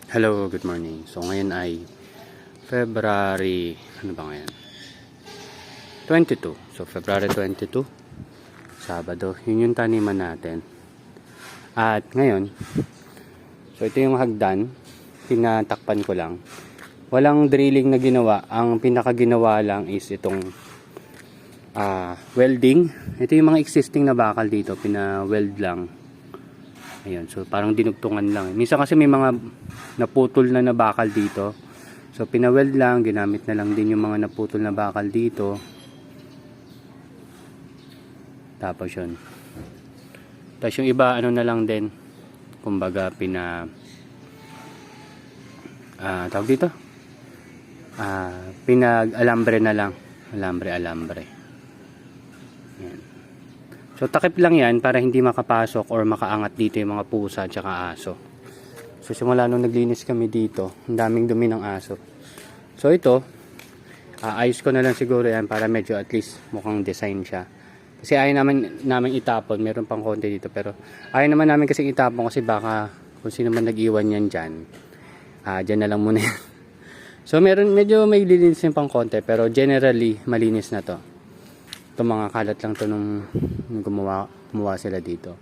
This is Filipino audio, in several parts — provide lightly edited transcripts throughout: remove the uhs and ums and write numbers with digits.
Hello, good morning. So ngayon ay February, ano ba ngayon? 22. So February 22, Sabado. Yun yung taniman natin. At ngayon, so ito yung hagdan. Pinatakpan ko lang. Walang drilling na ginawa. Ang pinakaginawa lang is itong welding. Ito yung mga existing na bakal dito. Pina-weld lang. Ayun, so parang dinugtungan lang. Minsan kasi may mga naputol na bakal dito. So pinaweld lang, ginamit na lang din yung mga naputol na bakal dito. Tapos yun. Tapos yung iba ano na lang din. Kumbaga tawag dito. Pinag-alambre na lang. Alambre. Yan. So takip lang yan para hindi makapasok or makaangat dito yung mga pusa at saka aso. So simula nung naglinis kami dito, ang daming dumi ng aso. So ito, ayos ko na lang siguro yan para medyo at least mukhang design siya. Kasi ayaw namin itapon, meron pang konti dito pero ayaw naman namin kasi itapon kasi baka kung sino man nag-iwan yan dyan, dyan na lang muna yan. So medyo may lilinisin pang konti pero generally malinis na to. Ito mga kalat lang to nung gumawa sila dito.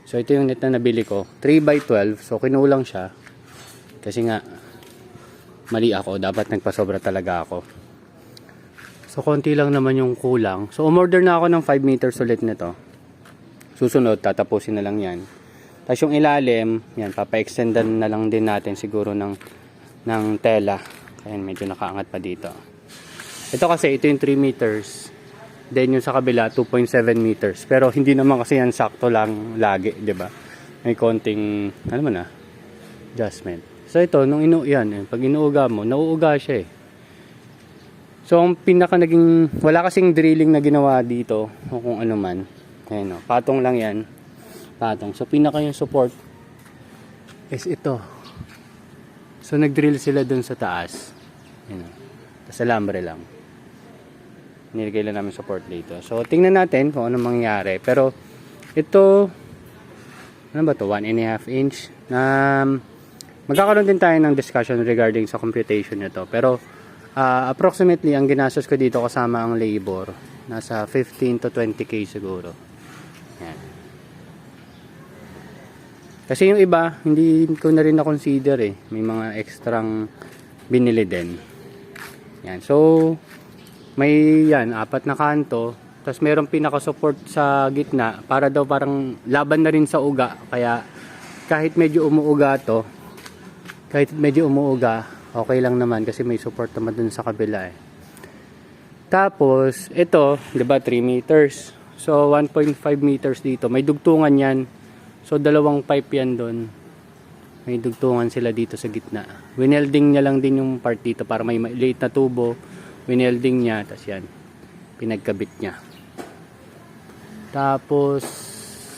So ito yung net na nabili ko, 3x12. So kinulang siya kasi nga mali ako, dapat nagpasobra talaga ako. So konti lang naman yung kulang. So umorder na ako ng 5 meters ulit nito. Susunod tatapusin na lang yan. Tapos yung ilalim, yan papa-extendan na lang din natin siguro ng tela. Kaya medyo nakaangat pa dito. Ito kasi ito yung 3 meters. Then yung sa kabila 2.7 meters. Pero hindi naman kasi yan sakto lang lagi, 'di ba? May konting adjustment. So ito nung pag inuuga mo, nauuga siya eh. So ang pinaka naging wala kasing drilling na ginawa dito o kung ano man. Ayun patong lang 'yan. Patong. So pinaka yung support is ito. So nag-drill sila dun sa taas. Ayun. Tapos alambre lang. Nilagay lang namin support dito. So, tingnan natin kung ano mangyayari. Pero, ito, ano ba to 1.5 inch. Magkakaroon din tayo ng discussion regarding sa computation nito. Pero, approximately, ang ginastos ko dito kasama ang labor, nasa 15 to 20k siguro. Yan. Kasi yung iba, hindi ko na rin na-consider eh. May mga extrang binili din. Yan. So, may yan, 4 na kanto. Tapos mayroong pinaka-support sa gitna para daw parang laban na rin sa uga. Kaya kahit medyo umuuga to, okay lang naman kasi may support naman dun sa kabila eh. Tapos, ito, 'di ba 3 meters. So, 1.5 meters dito. May dugtungan yan. So, dalawang pipe yan dun. May dugtungan sila dito sa gitna. Winelding niya lang din yung part dito para may maliit na tubo. Winelding niya, tapos yan, pinagkabit niya. Tapos,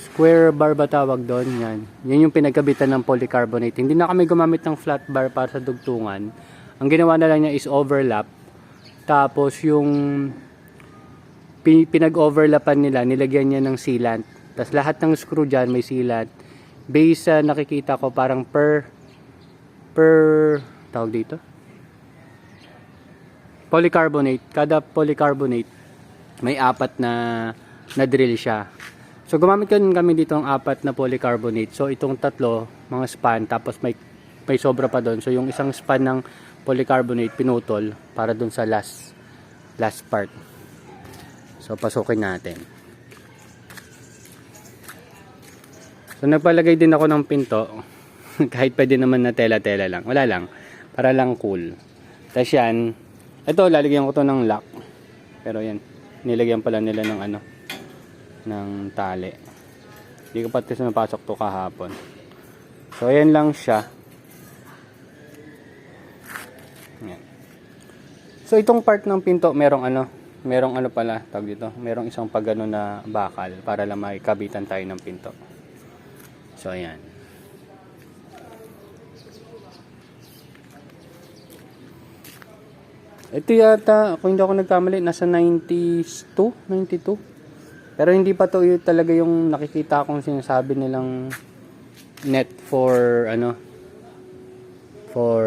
square bar ba tawag doon? Yan. Yan yung pinagkabitan ng polycarbonate. Hindi na kami gumamit ng flat bar para sa dugtungan. Ang ginawa na lang niya is overlap. Tapos, yung pinag-overlapan nila, nilagyan niya ng sealant. Tapos, lahat ng screw dyan may sealant. Base sa nakikita ko, parang per tawag dito? Polycarbonate, kada polycarbonate may 4 na drill siya. So gumamit kami dito ng 4 na polycarbonate. So itong 3 mga span tapos may sobra pa doon. So yung isang span ng polycarbonate pinutol para doon sa last part. So pasukin natin. So nagpalagay din ako ng pinto. Kahit pwede naman na tela-tela lang. Wala lang. Para lang cool. Tapos yan. Ito, lalagyan ko to ng lock. Pero yan, nilagyan pala nila ng ng tali. Hindi ko pati napasok to kahapon. So, ayan lang siya. Yan. So, itong part ng pinto, merong pala, tawag dito. Merong isang pagano na bakal para lang maikabitan tayo ng pinto. So, ayan. Ito yata, kung hindi ako nagkamali, nasa 92. Pero hindi pa to talaga yung nakikita kong sinasabi nilang net for for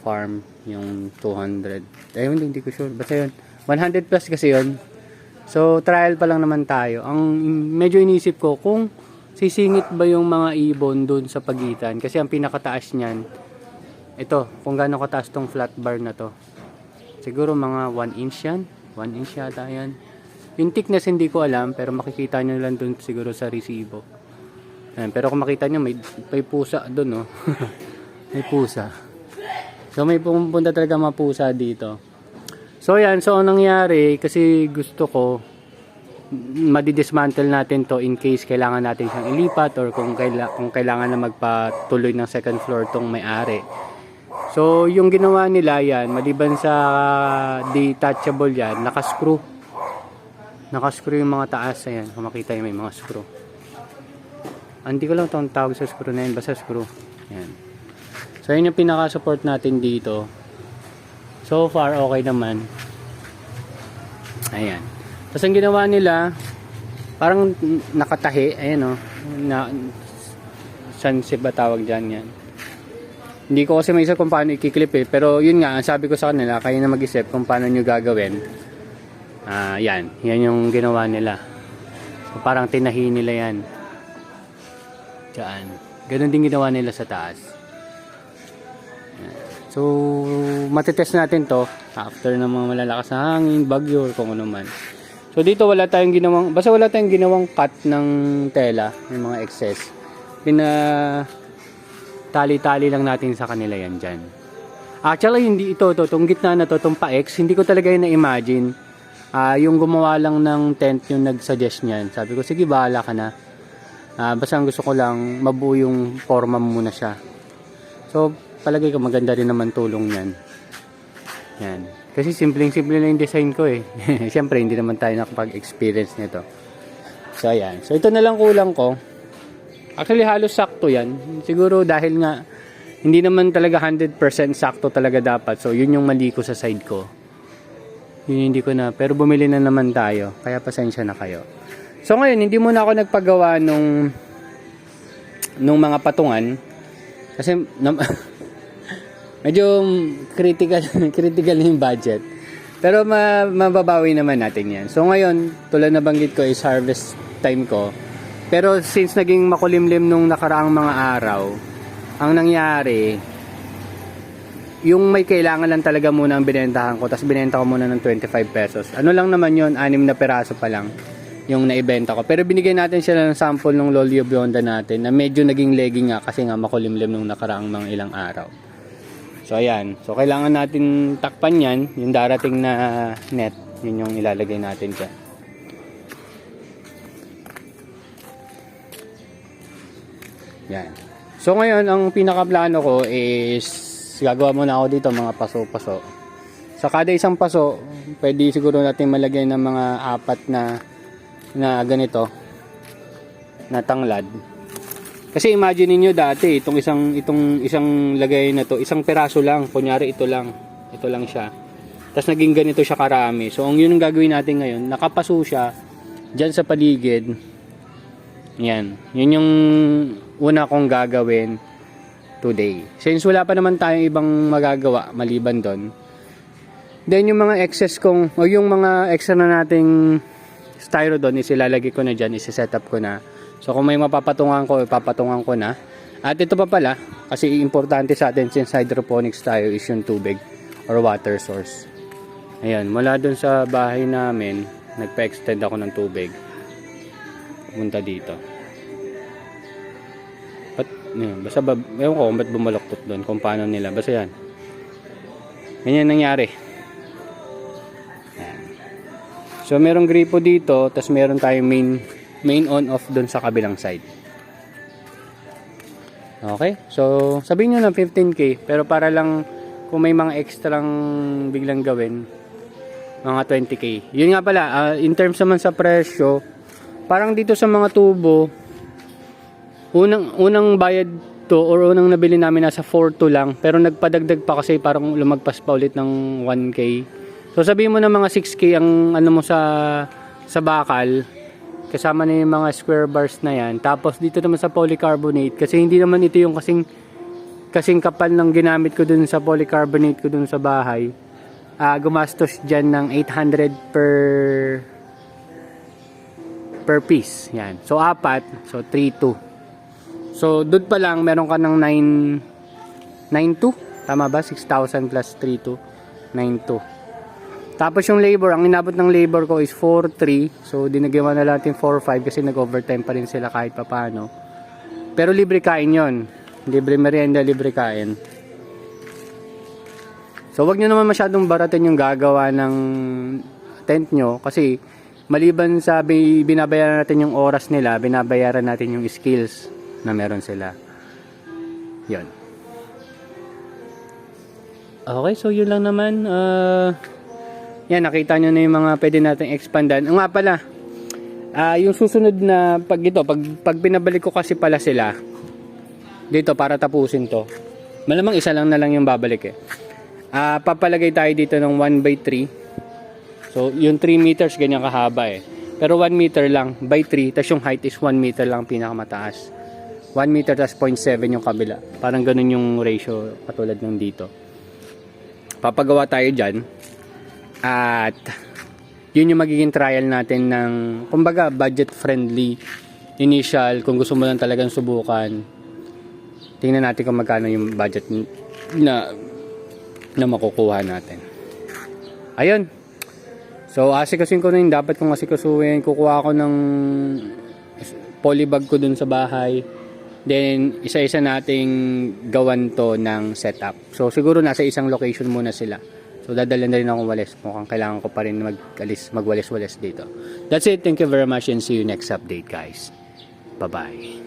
farm yung 200. Hindi ko sure. Basta yun. 100 plus kasi yun. So, trial pa lang naman tayo. Ang medyo inisip ko kung sisingit ba yung mga ibon dun sa pagitan. Kasi ang pinakataas niyan, ito, kung gaano kataas tong flat bar na to. Siguro mga 1 inch yan. 1 inch yata yan. Yung thickness hindi ko alam, pero makikita nyo lang dun siguro sa resibo. Ayan, pero kung makita nyo, may pusa dun, no? May pusa. So, may pumunta talaga mga pusa dito. So, yan. So, ang nangyari, kasi gusto ko, madidismantle natin to in case kailangan natin siyang ilipat or kung kailangan na magpatuloy ng second floor tong may-ari. So, yung ginawa nila yan, maliban sa detachable yan, nakascrew. Nakascrew yung mga taas. Ayan, kung makita yung may mga screw. Hindi ko lang itong tawag sa screw na yun, basta screw. Ayan. So, yun yung pinaka-support natin dito. So far, okay naman. Ayan. Tapos ang ginawa nila, parang nakatahi. Ayan o. Sunset ba tawag dyan yan? Hindi ko kasi maisip kung paano ikiklip eh. Pero yun nga, ang sabi ko sa kanila, kayo na mag-isip kung paano nyo gagawin. Yan yung ginawa nila. So, parang tinahi nila yan. Diyan. Ganun din ginawa nila sa taas. Yan. So, matitest natin to after ng mga malalakas na hangin, bagyo, or kung ano man. So, dito wala tayong ginawang cut ng tela, yung mga excess. Tali-tali lang natin sa kanila yan dyan. Actually, hindi itong gitna na to, itong pa-X, hindi ko talaga yun na-imagine. Yung gumawa lang ng tent yung nag-suggest niyan. Sabi ko, sige, bahala ka na. Basta ang gusto ko lang, mabuo yung forma muna siya. So, palagay ko maganda rin naman tulong niyan. Yan. Kasi simpleng-simple na yung design ko eh. Siyempre, hindi naman tayo nakapag-experience nito. So, ayan. So, ito na lang kulang ko. Actually, halos sakto yan. Siguro dahil nga, hindi naman talaga 100% sakto talaga dapat. So, yun yung mali ko sa side ko. Yun hindi ko na. Pero bumili na naman tayo. Kaya pasensya na kayo. So, ngayon, hindi muna ako nagpagawa nung mga patungan. Kasi, medyo critical yung budget. Pero mababawi naman natin yan. So ngayon, tulad na banggit ko is harvest time ko. Pero since naging makulimlim nung nakaraang mga araw, ang nangyari, yung may kailangan lang talaga muna ang binentahan ko. Tapos binenta ko muna ng 25 pesos. Ano lang naman yun, 6 na peraso pa lang yung naibenta ko. Pero binigay natin sila ng sample ng Lolio Bionda natin na medyo naging legging nga kasi nga makulimlim nung nakaraang mga ilang araw. So ayan, so kailangan natin takpan yan, yung darating na net, yun yung ilalagay natin dyan. Yan. So ngayon, ang pinakaplano ko is gagawa muna ako dito mga paso-paso. Sa kada isang paso, pwede siguro natin malagay ng mga 4 na ganito na tanglad. Kasi imagine niyo dati itong isang lagay na to, isang peraso lang, kunyari ito lang siya. Tapos naging ganito siya karami. So ang yun ang gagawin natin ngayon, nakapaso siya diyan sa paligid. Yan. Yun yung una kong gagawin today. Since wala pa naman tayong ibang magagawa maliban doon. Then yung mga excess kong o yung mga extra na nating styro doon is ilalagay ko na diyan, i-set up ko na. So kung may mapapatungan ko, ipapatungan ko na. At ito pa pala, kasi importante sa atin since hydroponics tayo is yung tubig or water source. Ayan, mula dun sa bahay namin, nagpa-extend ako ng tubig. Punta dito. Basta ewan ko kung ba't bumaloktot doon, kung paano nila. Basta yan. Ganyan nangyari. Ayan. So merong gripo dito, tapos meron tayong main on-off doon sa kabilang side. Okay? So, sabihin nyo na 15K. Pero para lang, kung may mga extrang biglang gawin, mga 20K. Yun nga pala, in terms naman sa presyo, parang dito sa mga tubo, unang bayad to, or unang nabili namin nasa 4.2 lang. Pero nagpadagdag pa kasi parang lumagpas pa ulit ng 1K. So, sabihin mo na mga 6K ang ano mo sa bakal, kasama na yung mga square bars na yan. Tapos dito naman sa polycarbonate, kasi hindi naman ito yung kasing kasing kapal ng ginamit ko dun sa polycarbonate ko dun sa bahay, gumastos dyan ng 800 per piece. Yan. So, 4. So, 3,200. So, doon pa lang, meron ka ng 9,200. Tama ba? 6,000 plus 3,200. 9,200. Tapos yung labor, ang inabot ng labor ko is 4,300. So, dinagawa na natin 4,500 kasi nag-overtime pa rin sila kahit papano. Pero libre kain yon. Libre merienda, libre kain. So, wag nyo naman masyadong baratin yung gagawa ng tent nyo kasi maliban sa binabayaran natin yung oras nila, binabayaran natin yung skills na meron sila. Yun. Okay, so yun lang naman. Yan, nakita nyo na yung mga pwede natin expandan. Nga pala, yung susunod na pag pinabalik ko kasi pala sila dito para tapusin to. Malamang isa lang na lang yung babalik eh. Papalagay tayo dito ng 1/3. So, yung 3 meters ganyan kahaba eh. Pero 1 meter lang by 3, tas yung height is 1 meter lang pinakamataas. 1 meter tas 0.7 yung kabila. Parang ganun yung ratio katulad ng dito. Papagawa tayo dyan. At yun yung magiging trial natin ng kumbaga budget friendly initial. Kung gusto mo lang talagang subukan, tingnan natin kung magkano yung budget na makukuha natin. Ayun. So asikasuhin ko na yung dapat kong asikasuhin. Kukuha ako ng polybag ko dun sa bahay. Then, isa-isa nating gawan to ng setup. So, siguro nasa isang location muna sila. So, dadala na rin akong walis. Mukhang kailangan ko pa rin magwalis-walis dito. That's it. Thank you very much and see you next update, guys. Bye-bye.